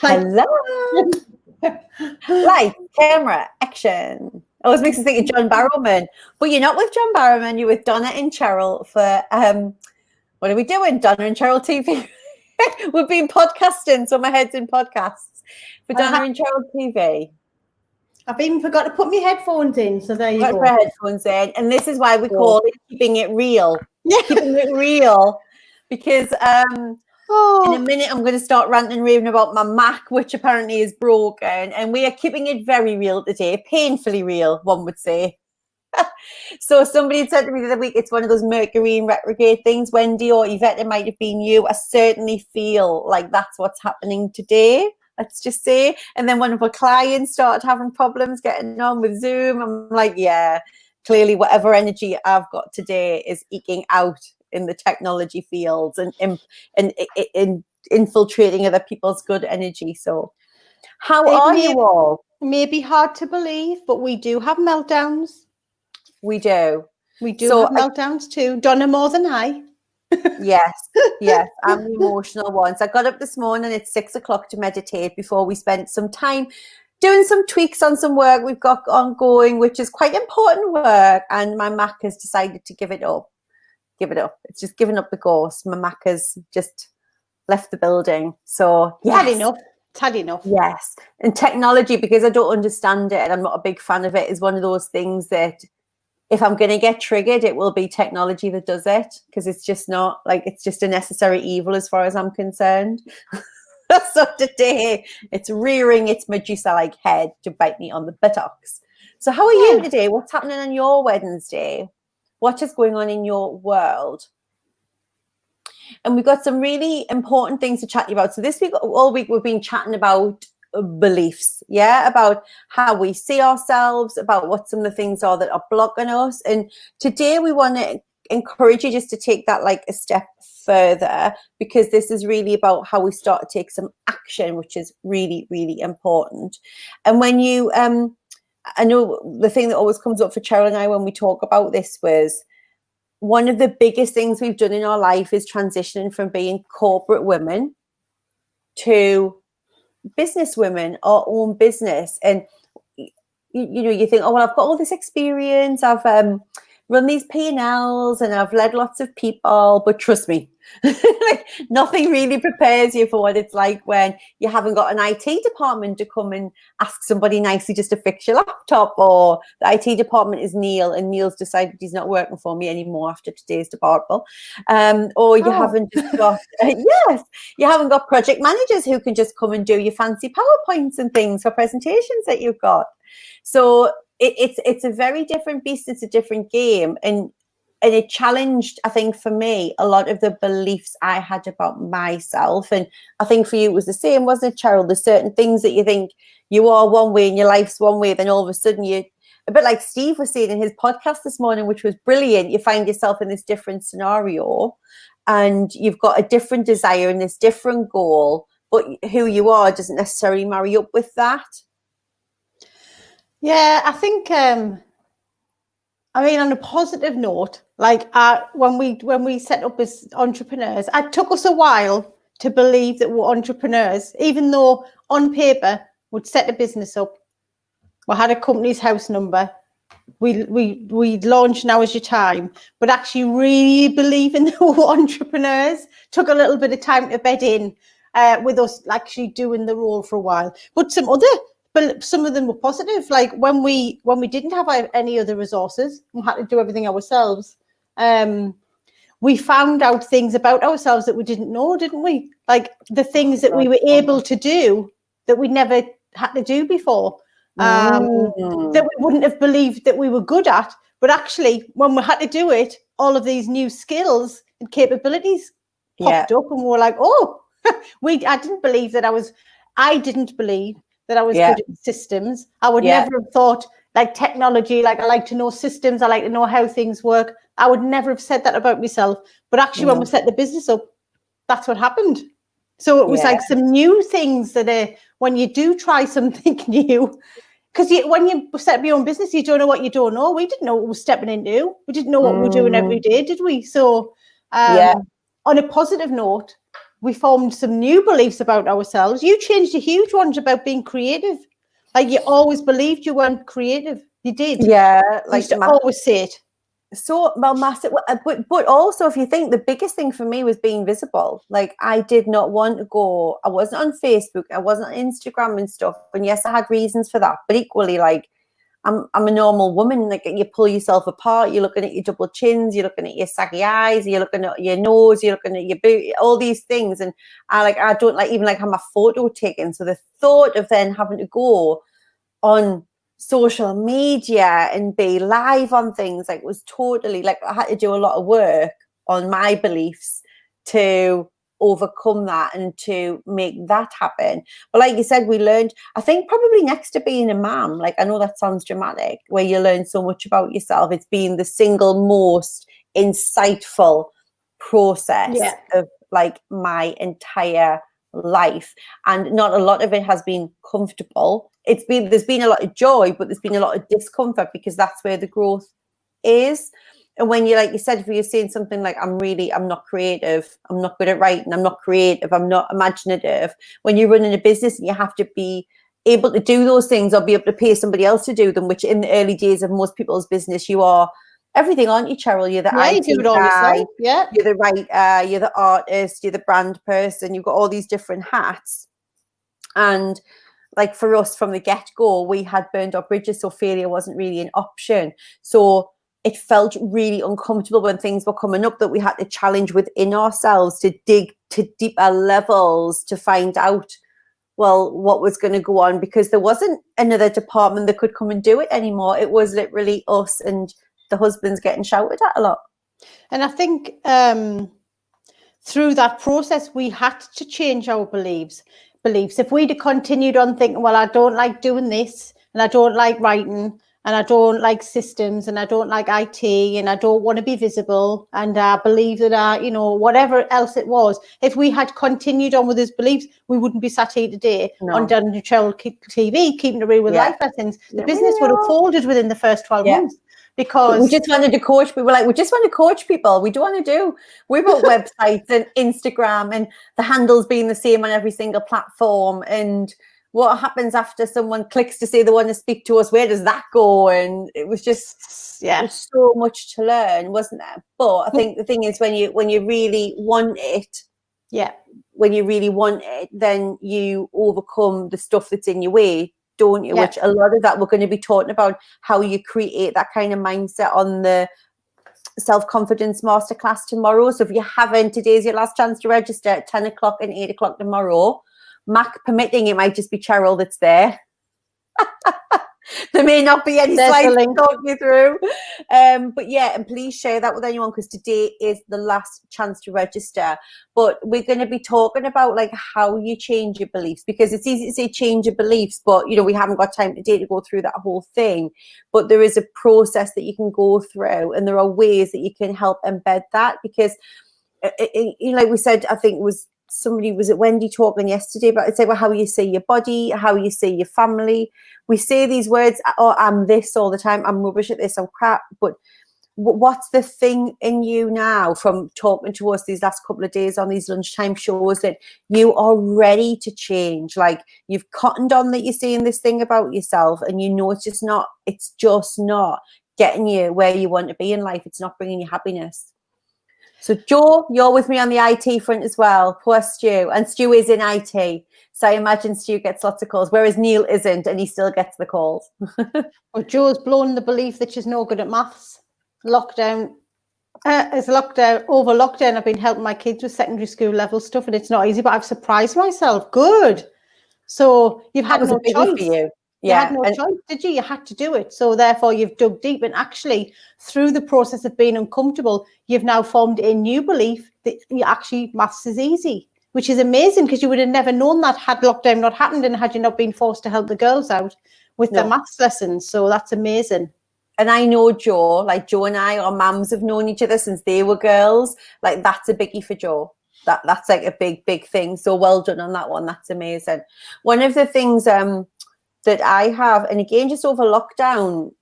Hello. Light, camera, action. Always makes us think of John Barrowman. But you're not with John Barrowman, you're with Donna and Cheryl for, what are we doing? Donna and Cheryl TV. We've been podcasting, so my head's in podcasts. For Donna and Cheryl TV. I've even forgot to put my headphones in, so there you go. Put headphones in. And this is why we call it keeping it real. Yeah. Keeping it real. Because in a minute, I'm going to start ranting and raving about my Mac, which apparently is broken. And we are keeping it very real today. Painfully real, one would say. So somebody had said to me the other week, it's one of those Mercury in retrograde things. Wendy or Yvette, it might have been you. I certainly feel like that's what's happening today. Let's just say. And then one of our clients started having problems getting on with Zoom. I'm like, yeah, clearly whatever energy I've got today is eking out in the technology fields and infiltrating other people's good energy. So how are you all? It may be hard to believe, but we do have meltdowns. We do. We do have meltdowns too. Donna more than I. Yes. I'm the emotional one. So I got up this morning at 6 o'clock to meditate before we spent some time doing some tweaks on some work we've got ongoing, which is quite important work. And my Mac has decided to give it up. It's just given up the ghost. My Mac has just left the building. So yes. Had enough. Yes. And technology, because I don't understand it and I'm not a big fan of it, is one of those things that if I'm going to get triggered, it will be technology that does it, because it's just not it's just a necessary evil as far as I'm concerned. So today it's rearing its Medusa-like head to bite me on the buttocks. So how are you today? What's happening on your Wednesday? What is going on in your world? And we've got some really important things to chat to you about. So this week, all week, we've been chatting about beliefs, about how we see ourselves, about what some of the things are that are blocking us. And today we want to encourage you just to take that a step further, because this is really about how we start to take some action, which is really, really important. And when you, I know the thing that always comes up for Cheryl and I when we talk about this was one of the biggest things we've done in our life is transitioning from being corporate women to business women, our own business. And you think, oh well, I've got all this experience, I've run these P&Ls and I've led lots of people, but trust me, nothing really prepares you for what it's like when you haven't got an IT department to come and ask somebody nicely just to fix your laptop, or the IT department is Neil and Neil's decided he's not working for me anymore after today's debacle, or you haven't just got you haven't got project managers who can just come and do your fancy PowerPoints and things for presentations that you've got. So it's a very different beast. It's a different game, and it challenged, I think, for me, a lot of the beliefs I had about myself. And I think for you it was the same, wasn't it, Cheryl? There's certain things that you think you are one way and your life's one way, then all of a sudden you, a bit like Steve was saying in his podcast this morning, which was brilliant, you find yourself in this different scenario and you've got a different desire and this different goal, but who you are doesn't necessarily marry up with that. Yeah, I think, on a positive note, when we set up as entrepreneurs, it took us a while to believe that we're entrepreneurs, even though on paper we'd set a business up. We had a company's house number. We launched Now Is Your Time, but actually really believing that we're entrepreneurs took a little bit of time to bed in with us actually doing the role for a while. But some of them were positive. Like when we didn't have any other resources, we had to do everything ourselves. We found out things about ourselves that we didn't know, didn't we? Like the things that we were able to do that we never had to do before, that we wouldn't have believed that we were good at. But actually, when we had to do it, all of these new skills and capabilities popped up, and we were like, oh, I didn't believe that I was good at systems. I would never have thought technology, I like to know systems, I like to know how things work. I would never have said that about myself. But actually when we set the business up, that's what happened. So it was some new things that when you do try something new, because when you set up your own business, you don't know what you don't know. We didn't know what we were stepping into. We didn't know what we were doing every day, did we? So on a positive note, we formed some new beliefs about ourselves. You changed a huge one about being creative. Like you always believed you weren't creative. You did. Yeah, You like used to always say it. so well, massive. But also, if you think, the biggest thing for me was being visible. Like, I did not want to go. I wasn't on Facebook. I wasn't on Instagram and stuff. And yes, I had reasons for that. But equally, like, I'm a normal woman. Like, you pull yourself apart. You're looking at your double chins. You're looking at your saggy eyes. You're looking at your nose. You're looking at your boot. All these things. And I don't like even like have my photo taken. So the thought of then having to go on social media and be live on things, like, was totally, like, I had to do a lot of work on my beliefs to overcome that and to make that happen. But like you said, we learned, I think, probably next to being a mum, like, I know that sounds dramatic, where you learn so much about yourself, it's been the single most insightful process of like my entire life. And not a lot of it has been comfortable. There's been a lot of joy, but there's been a lot of discomfort, because that's where the growth is. And when you, like you said, if you're saying something like, I'm not creative, I'm not good at writing, I'm not creative, I'm not imaginative, when you're running a business and you have to be able to do those things or be able to pay somebody else to do them, which in the early days of most people's business, you are everything, aren't you, Cheryl? You're the IT you do it all guy, yourself. Yeah. you're the writer, you're the artist, you're the brand person, you've got all these different hats. And like, for us from the get-go, we had burned our bridges, so failure wasn't really an option. So it felt really uncomfortable when things were coming up that we had to challenge within ourselves, to dig to deeper levels to find out, well, what was going to go on, because there wasn't another department that could come and do it anymore. It was literally us and the husbands getting shouted at a lot. And I think through that process, we had to change our beliefs. If we'd have continued on thinking, well, I don't like doing this, and I don't like writing, and I don't like systems, and I don't like IT, and I don't want to be visible, and I believe that whatever else it was, if we had continued on with those beliefs, we wouldn't be sat here today on Dundee Cheryl TV, keeping it real with life lessons. The business would have folded within the first 12 months. Because we just wanted to coach people. We just want to coach people. We don't want to do. We've got websites and Instagram and the handles being the same on every single platform. And what happens after someone clicks to say they want to speak to us? Where does that go? And it was just there's so much to learn, wasn't there? But I think the thing is, when you really want it, when you really want it, then you overcome the stuff that's in your way, don't you? Which a lot of that we're going to be talking about, how you create that kind of mindset on the self-confidence masterclass tomorrow. So if you haven't, today's your last chance to register at 10 o'clock and 8 o'clock tomorrow. Mac permitting, it might just be Cheryl that's there. There may not be any slides to talk you through. But yeah, and please share that with anyone, because today is the last chance to register. But we're going to be talking about like how you change your beliefs, because it's easy to say change your beliefs, but we haven't got time today to go through that whole thing. But there is a process that you can go through, and there are ways that you can help embed that, because like we said, I think was it Wendy talking yesterday about, it's like, well, how you see your body, how you see your family. We say these words, oh, I'm this all the time, I'm rubbish at this, I'm crap. But what's the thing in you now, from talking to us these last couple of days on these lunchtime shows, that you are ready to change? Like, you've cottoned on that you're saying this thing about yourself, and it's just not getting you where you want to be in life. It's not bringing you happiness. So Jo, you're with me on the IT front as well. Poor Stu. And Stu is in IT. So I imagine Stu gets lots of calls, whereas Neil isn't, and he still gets the calls. Well, Jo's blown the belief that she's no good at maths. Over lockdown, I've been helping my kids with secondary school level stuff, and it's not easy, but I've surprised myself. Good. So you've had no choice. For you. You had no choice, did you? You had to do it. So therefore, you've dug deep, and actually, through the process of being uncomfortable, you've now formed a new belief that maths is easy, which is amazing, because you would have never known that had lockdown not happened, and had you not been forced to help the girls out with their maths lessons. So that's amazing. And I know Jo, like Jo and I, our mums have known each other since they were girls. Like, that's a biggie for Jo. That's like a big thing. So well done on that one. That's amazing. One of the things that I have, and again, just over lockdown,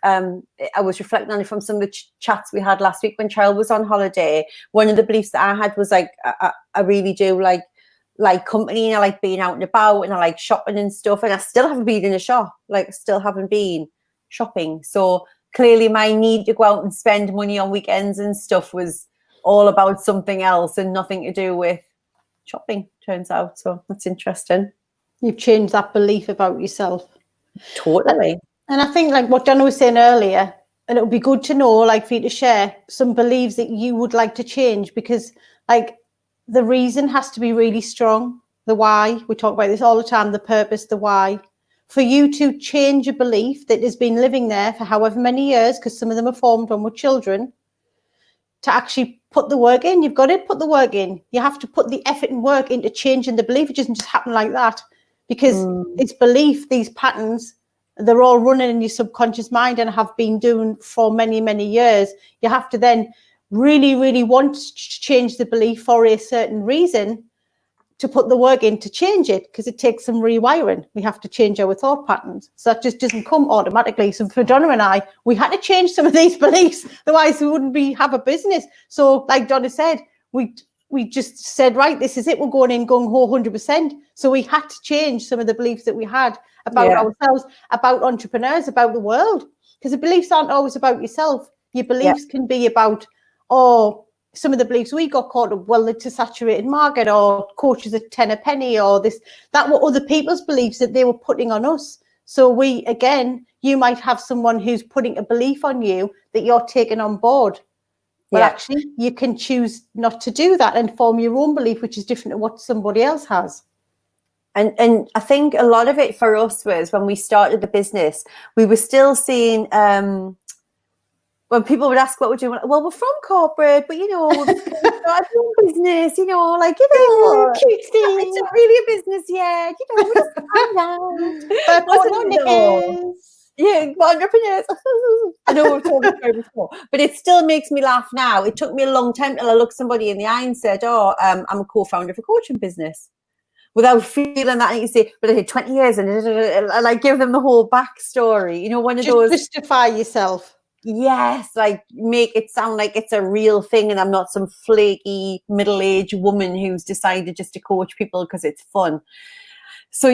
I was reflecting on it from some of the chats we had last week when Cheryl was on holiday. One of the beliefs that I had was like, I really do like company, and I like being out and about, and I like shopping and stuff, and I still haven't been in a shop, like still haven't been shopping. So clearly my need to go out and spend money on weekends and stuff was all about something else and nothing to do with shopping, turns out. So that's interesting. You've changed that belief about yourself. Totally. And I think like what Donna was saying earlier, and it would be good to know, like for you to share some beliefs that you would like to change, because like the reason has to be really strong. The why, we talk about this all the time, the purpose, the why. For you to change a belief that has been living there for however many years, because some of them are formed when we're children, to actually put the work in, you've got to put the work in. You have to put the effort and work into changing the belief. It doesn't just happen like that, because it's belief, these patterns, they're all running in your subconscious mind and have been doing for many, many years. You have to then really, really want to change the belief for a certain reason, to put the work in to change it, because it takes some rewiring. We have to change our thought patterns. So that just doesn't come automatically. So for Donna and I, we had to change some of these beliefs, otherwise we wouldn't have a business. So like Donna said, we just said, right, this is it. We're going in gung-ho 100%. So we had to change some of the beliefs that we had about ourselves, about entrepreneurs, about the world, because the beliefs aren't always about yourself. Your beliefs can be about, some of the beliefs we got caught up, well, it's a saturated market, or coaches at 10 a penny, or this, that were other people's beliefs that they were putting on us. So you might have someone who's putting a belief on you that you're taking on board. But actually, you can choose not to do that and form your own belief, which is different to what somebody else has. And I think a lot of it for us was when we started the business, we were still seeing, when people would ask what we're doing, well, we're from corporate, but, we've started our own business, like, it's not really a business yet, we're just entrepreneurs. I know we've talked about it before, but it still makes me laugh now. It took me a long time till I looked somebody in the eye and said, I'm a co-founder of a coaching business, without feeling that. And you say, but I did 20 years, and like give them the whole backstory, one of those. Justify yourself. Yes, like make it sound like it's a real thing, and I'm not some flaky middle-aged woman who's decided just to coach people because it's fun. So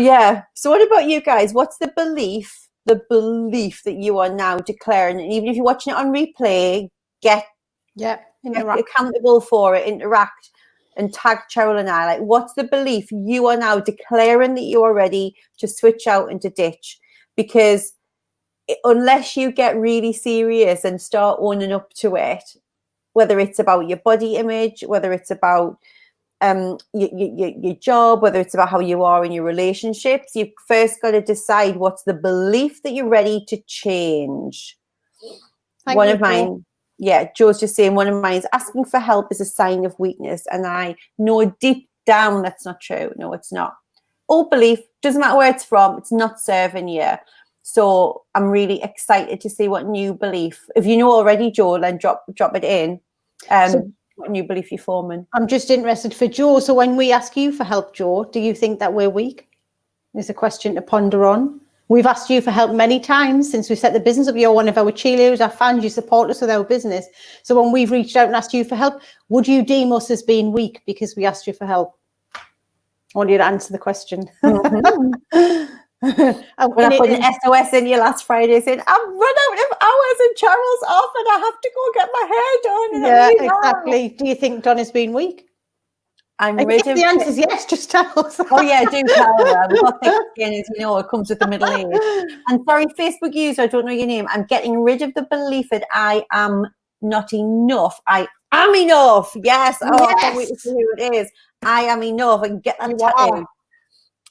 so what about you guys? What's the belief that you are now declaring? And even if you're watching it on replay, get accountable for it, interact, and tag Cheryl and I. Like, what's the belief you are now declaring that you are ready to switch out and to ditch? Because unless you get really serious and start owning up to it, whether it's about your body image, whether it's about your job, whether it's about how you are in your relationships, you've first got to decide what's the belief that you're ready to change. Joe's just saying, one of mine is asking for help is a sign of weakness, and I know deep down that's not true. No, it's not. All belief, doesn't matter where it's from, it's not serving you. So I'm really excited to see what new belief, if you know already, Joe, then drop it in. What new belief you're forming. I'm just interested for Joe. So when we ask you for help, Joe, do you think that we're weak? Is a question to ponder on. We've asked you for help many times since we set the business up. You're one of our cheerleaders, our fans, you support us with our business. So when we've reached out and asked you for help, would you deem us as being weak because we asked you for help? I want you to answer the question. Mm-hmm. When I put an SOS in you last Friday saying, I've run out of hours and Cheryl's off and I have to go get my hair done. Yeah, exactly. Do you think Donna's been weak? The answer is yes, just tell us. Oh yeah, do tell her. We've got thick skin, as you know, it comes with the middle age. And sorry, Facebook user, I don't know your name. I'm getting rid of the belief that I am not enough. I am enough. Yes. Oh, yes. I can't wait to see who it is. I am enough. I can get that tattoo.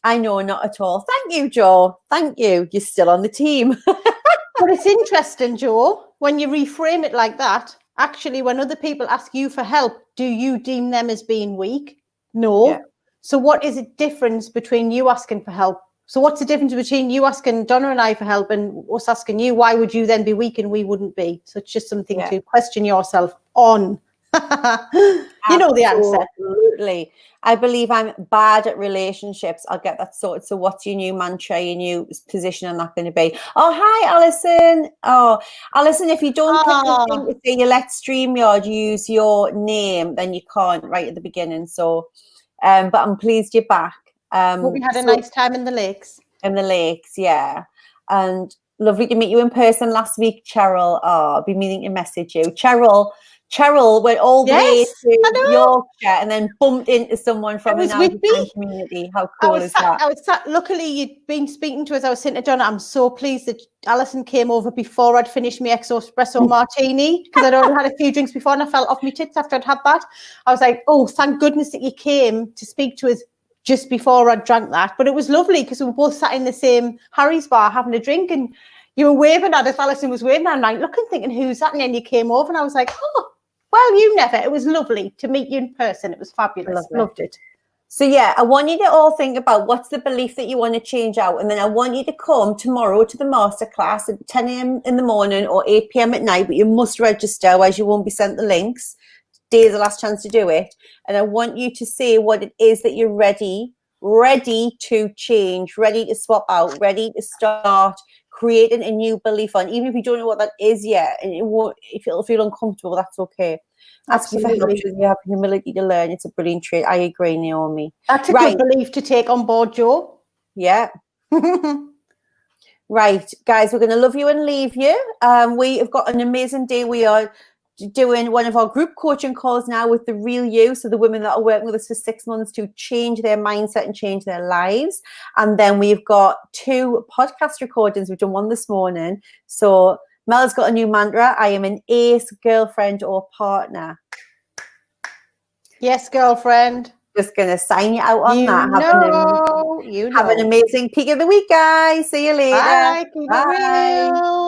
I know, not at all. Thank you, Joe. Thank you. You're still on the team. But it's interesting, Joe, when you reframe it like that. Actually, when other people ask you for help, do you deem them as being weak? No. Yeah. So what is the difference between you asking for help? So what's the difference between you asking Donna and I for help and us asking you? Why would you then be weak and we wouldn't be? So it's just something to question yourself on. You know the answer. Absolutely. I believe I'm bad at relationships. I'll get that sorted. So what's your new mantra, your new position on that going to be? Oh, hi, Alison. Oh, Alison, if you don't pick the thing to say you let StreamYard use your name, then you can't right at the beginning. So, but I'm pleased you're back. Hope you had a nice time in the lakes. In the lakes, yeah. And lovely to meet you in person last week, Cheryl. Oh, I'll be meaning to message you. Cheryl went all the way to Yorkshire and then bumped into someone from an out-of-town community. How cool is that? I was sat, luckily, you'd been speaking to us. I was saying to Donna, I'm so pleased that Alison came over before I'd finished my XO espresso martini, because I'd already had a few drinks before and I fell off my tits after I'd had that. I was like, oh, thank goodness that you came to speak to us just before I drank that. But it was lovely because we were both sat in the same Harry's bar having a drink, and you were waving at us. Alison was waving. I'm like, looking, thinking, who's that? And then you came over and I was like, oh, well, you never. It was lovely to meet you in person. It was fabulous. Loved it. So, yeah, I want you to all think about what's the belief that you want to change out. And then I want you to come tomorrow to the masterclass at 10 a.m. in the morning or 8 p.m. at night. But you must register, otherwise you won't be sent the links. Today's the last chance to do it. And I want you to say what it is that you're ready to change, ready to swap out, ready to start creating a new belief on, even if you don't know what that is yet, and if it'll feel uncomfortable, that's okay. Asking for help, you have humility to learn. It's a brilliant trait. I agree, Naomi. That's a good belief to take on board, Jo. Yeah. Right, guys, we're going to love you and leave you. We have got an amazing day. We are doing one of our group coaching calls now with the real you, so the women that are working with us for 6 months to change their mindset and change their lives. And then we've got 2 podcast recordings. We've done one this morning. So Mel's got a new mantra: I am an ace girlfriend or partner. Yes, girlfriend. Just gonna sign you out on that. Have an amazing peak of the week, guys. See you later. Bye. Keep it real.